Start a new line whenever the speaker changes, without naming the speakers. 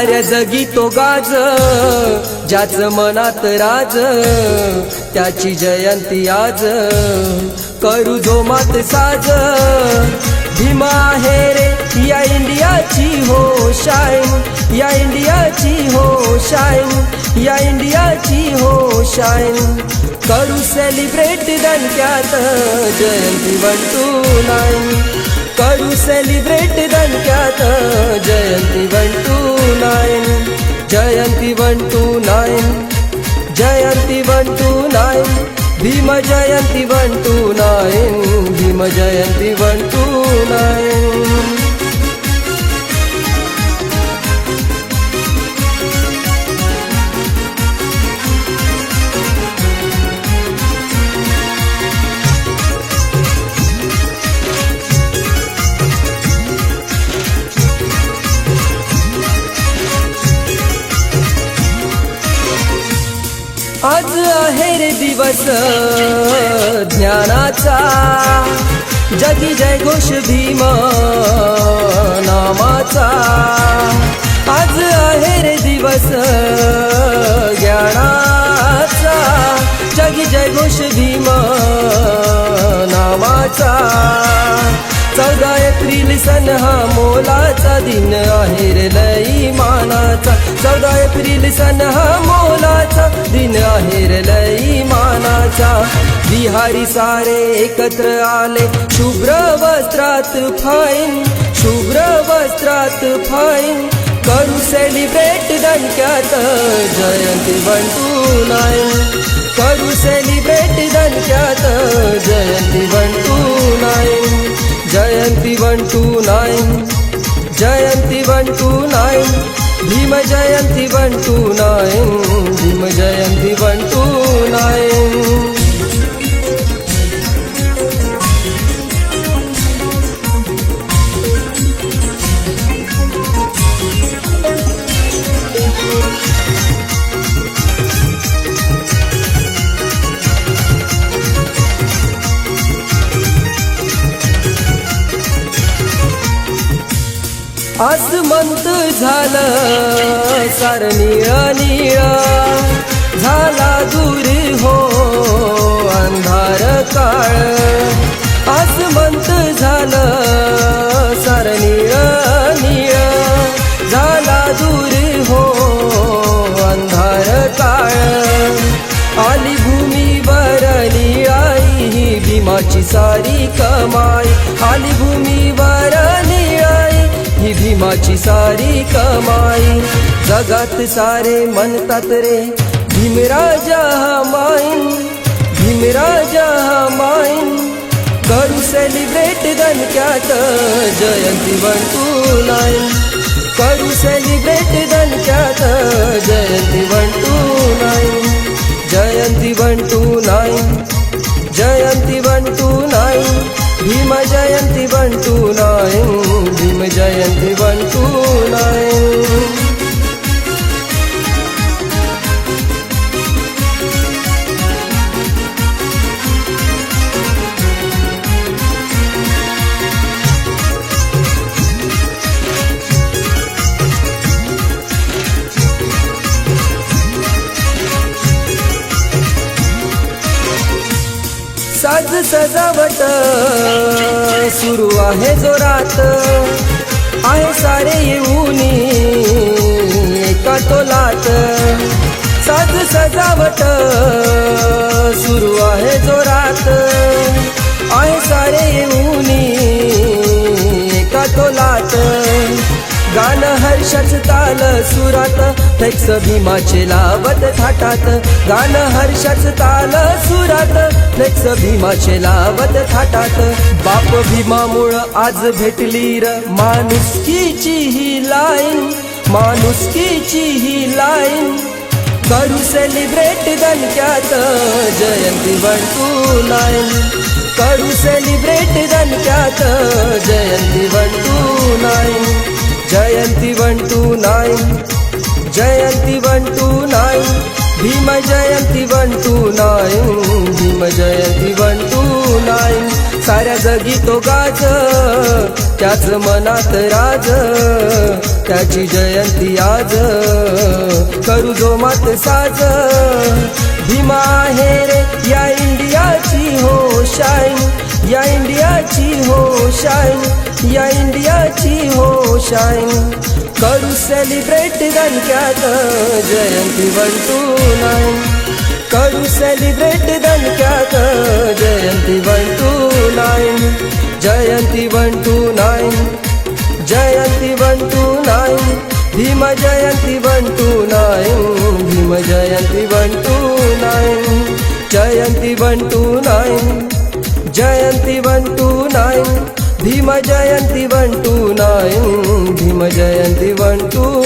साऱ्या जगी तो गाज, ज्याचं मनात राज, त्याची जयंती आज, करू जोमात साज. भीमा आहे रे या इंडियाची हो शाईन, या इंडियाची हो शाईन, या इंडियाची हो शाईन. करू सेलिब्रेट दणक्यात जयंती 129, करू सेलिब्रेट दणक्यात जयंती 129, जयंती 129, जयंती 129, भीम जयंती 129, भीम जयंती 129. आज आहे रे दिवस ज्ञानाचा, जगी जय घोष भीम नामाचा. आज आहे रे दिवस ज्ञानाचा, जगी जय घोष भीम नामाचा. 14 एप्रिल सन हा मोलाचा दिन आहे रे लई मानाचा. 14 एप्रिल सन हा मोलाचा दिन आहे रे लई मानाचा. बिहारी सारे एकत्र आले शुभ्र वस्त्रात फाईन, शुभ्र वस्त्रात फाईन. करू सेलिब्रेट दणक्यात जयंती 129, करू सेलिब्रेट दणक्यात जयंती 129, जयंती 129, जयंती 129, भीम जयंती 129, भीम जयंती 129. आसमंत झालं सार निळ निळ, झाला दूर हो अंधार काळ. आसमंत झालं सार निळ निळ, झाला दूर हो अंधार काळ. आली भूमीवर निळाई ही भीमाची सारी कमाई, आली भूमीवर निळाई ही भीमाची सारी कमाई. जगात सारे म्हणतात रे भीमराजा हा माईन, भीमराजा हा माईन. करू सेलिब्रेट दणक्यात जयंती 129, करू सेलिब्रेट दणक्यात जयंती 129, जयंती 129, जयंती 129, भीम जयंती 129, भीम जयंती 129. साज सजावट सुरू आहे जोरात, आहे सारे येऊनी एका तोलात. साज सजावट सुरू आहे जोरात, आहे सारे येऊनी एका तोलात. गाणं हर्षाच ताल सुरात, फ्लेक्स भीमाचे लावत थाटात. गाणं हर्षाच ताल सुरात, फ्लेक्स भीमाचे लावत थाटात. बाप भीमामुळं आज भेटली र माणुसकीची ही लाईन, माणुसकीची ही लाईन. करू सेलिब्रेट दणक्यात जयंती 129, करू सेलिब्रेट दणक्यात जयंती 129, जयंती 129, जयंती 129, भीम जयंती 129 भीम जयंती 129 साऱ्या जगी तो गाज त्याच मनात राज त्याची जयंती आज करू जो मात साज भीमा आहे रे या इंडियाची हो शाईन या इंडियाची हो शाईन या इंडियाची हो शाईन करू सेलिब्रेट दणक्यात जयंती 129 करू सेलिब्रेट दणक्यात जयंती 129 जयंती 129 जयंती 129 भीम जयंती 129 भीम जयंती 129 जयंती 129 जयंती 129 भीम जयंती 129 भीम जयंती 129